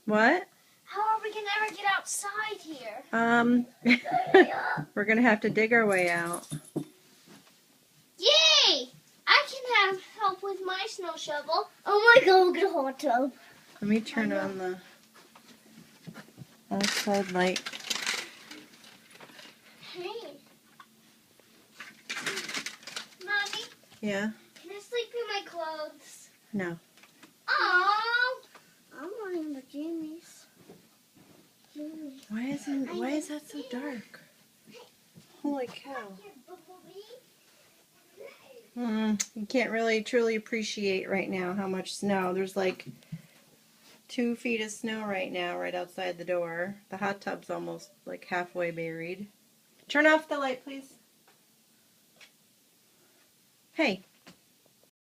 What? How are we gonna ever get outside here? We're gonna have to dig our way out. Yay! I can have help with my snow shovel. Oh my god, we'll get a hot tub. Let me turn on the outside light. Hey. Mommy, Yeah? can I sleep in my clothes? No. Oh, I'm wearing the jammies. Why is that so dark? Holy cow. You can't really truly appreciate right now how much snow. There's like 2 feet of snow right now right outside the door. The hot tub's almost like halfway buried. Turn off the light, please. Hey.